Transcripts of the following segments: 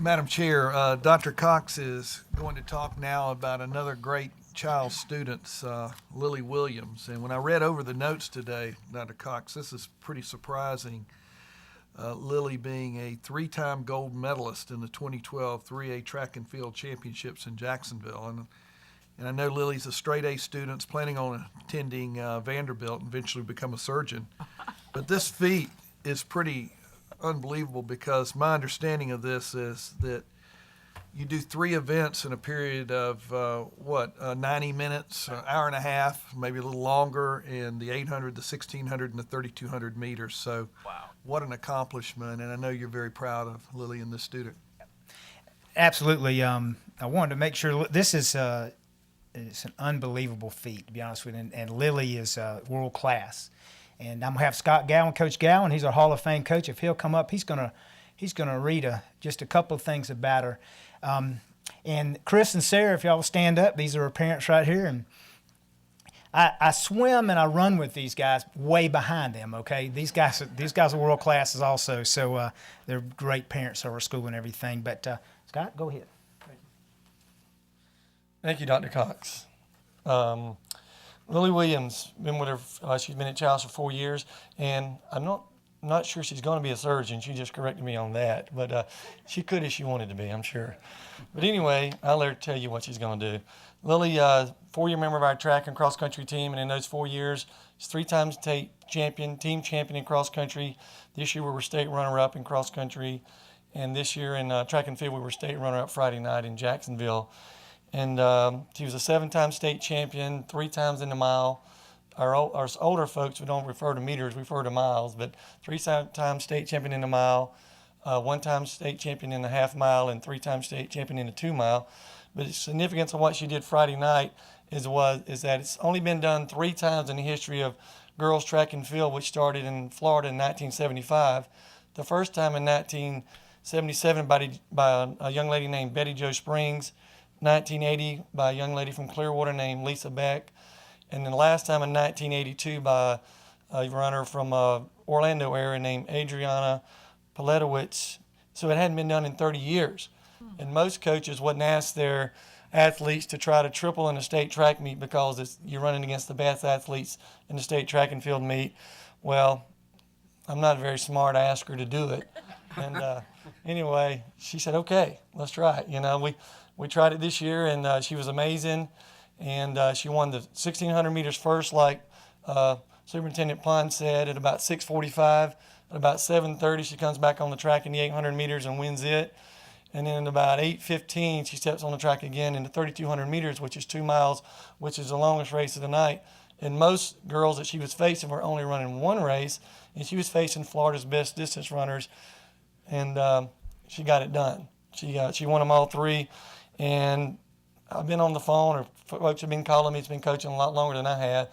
Madam Chair, Dr. Cox is going to talk now about another great child student, Lily Williams. And when I read over the notes today, Dr. Cox, this is pretty surprising. Lily being a three-time gold medalist in the 2012 3A Track and Field Championships in Jacksonville. And I know Lily's a straight-A student, planning on attending Vanderbilt and eventually become a surgeon. But this feat is pretty unbelievable because my understanding of this is that you do three events in a period of 90 minutes, an hour and a half, maybe a little longer, in the 800, the 1600, and the 3200 meters. So, wow, what an accomplishment! And I know you're very proud of Lily and this student. Absolutely. I wanted to make sure this is it's an unbelievable feat, to be honest with you, and Lily is world class. And I'm gonna have Scott Gowan, Coach Gowan. He's our Hall of Fame coach. If he'll come up, he's gonna read just a couple of things about her. And Chris and Sarah, if y'all will stand up, these are her parents right here. And I swim and I run with these guys way behind them. Okay, these guys are world classes also. So they're great parents of our school and everything. But Scott, go ahead. Thank you, Dr. Cox. Lily Williams, been with her. She's been at Chiles for 4 years, and I'm not sure she's going to be a surgeon. She just corrected me on that, but she could if she wanted to be, I'm sure. But anyway, I'll let her tell you what she's going to do. Lily, 4-year member of our track and cross country team, and in those 4 years, she's 3 times state champion, team champion in cross country. This year we were state runner-up in cross country, and this year in track and field we were state runner-up Friday night in Jacksonville. And she was a 7-time state champion, 3 times in the mile. Our older folks, we don't refer to meters, we refer to miles, but 3-time state champion in the mile, 1-time state champion in the half mile, and 3-time state champion in the 2 mile. But the significance of what she did Friday night is that it's only been done 3 times in the history of girls track and field, which started in Florida in 1975. The first time in 1977 by a young lady named Betty Jo Springs, 1980 by a young lady from Clearwater named Lisa Beck, and then the last time in 1982 by a runner from Orlando area named Adriana Paletowicz. So it hadn't been done in 30 years. And most coaches wouldn't ask their athletes to try to triple in a state track meet because you're running against the best athletes in the state track and field meet. Well, I'm not very smart. I asked her to do it. And anyway, she said, okay, let's try it. You know, we tried it this year, and she was amazing. And she won the 1,600 meters first, like Superintendent Pond said, at about 6:45. At about 7:30, she comes back on the track in the 800 meters and wins it. And then at about 8:15, she steps on the track again in the 3,200 meters, which is 2 miles, which is the longest race of the night. And most girls that she was facing were only running one race, and she was facing Florida's best distance runners, and she got it done. She won them all 3, and I've been on the phone, or folks have been calling me. It's been coaching a lot longer than I had,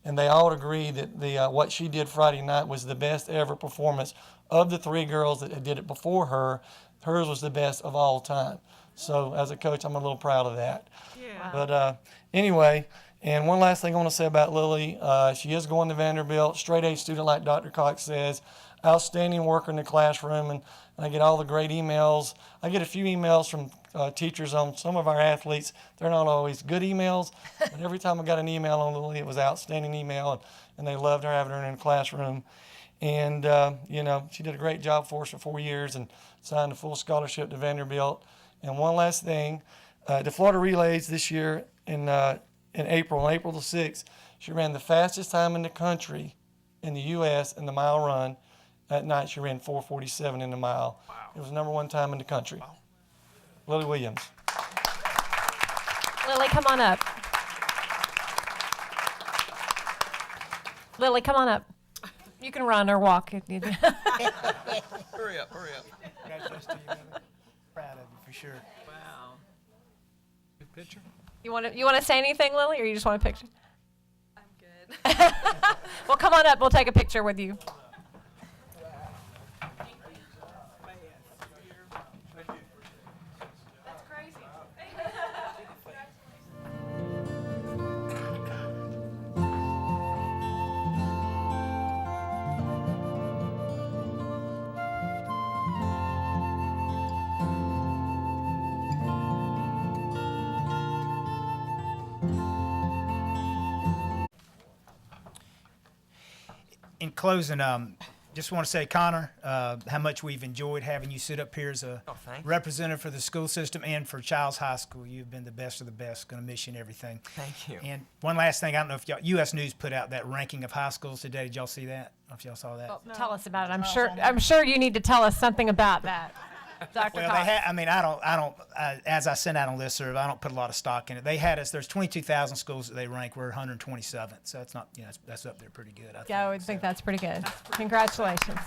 and they all agree that what she did Friday night was the best ever performance of the 3 girls that did it before her. Hers was the best of all time. So as a coach, I'm a little proud of that. Yeah. But anyway, and one last thing I want to say about Lily. She is going to Vanderbilt, straight A student like Dr. Cox says, outstanding worker in the classroom, and I get all the great emails. I get a few emails from teachers on some of our athletes. They're not always good emails, but every time I got an email on Lily, it was an outstanding email, and they loved her having her in the classroom. And, you know, she did a great job for us for 4 years and signed a full scholarship to Vanderbilt. And one last thing, the Florida Relays this year in April, on April the 6th, she ran the fastest time in the country in the U.S. in the mile run. That night she ran 4:47 in the mile. Wow. It was the #1 time in the country. Wow. Lily Williams. Lily, come on up. Lily, come on up. You can run or walk if you need. Hurry up. Congratulations to you, Lily. Proud of you for sure. Wow. Good picture. You want to say anything, Lily, or you just want a picture? I'm good. Well, come on up. We'll take a picture with you. in closing, just want to say, Connor, how much we've enjoyed having you sit up here as a thank you. representative for the school system and for Chiles High School. You've been the best of the best. Going to miss you and everything. Thank you. And one last thing, I don't know if y'all, U.S. News put out that ranking of high schools today. Did y'all see that? I don't know if y'all saw that. Well, tell us about it. I'm sure you need to tell us something about that, Dr. Well, Cox. they had. I mean, as I sent out on listserv, I don't put a lot of stock in it. They had us. There's 22,000 schools that they rank. We're 127th, so that's not. That's up there pretty good. I think. Yeah, I would think that's pretty good. Congratulations.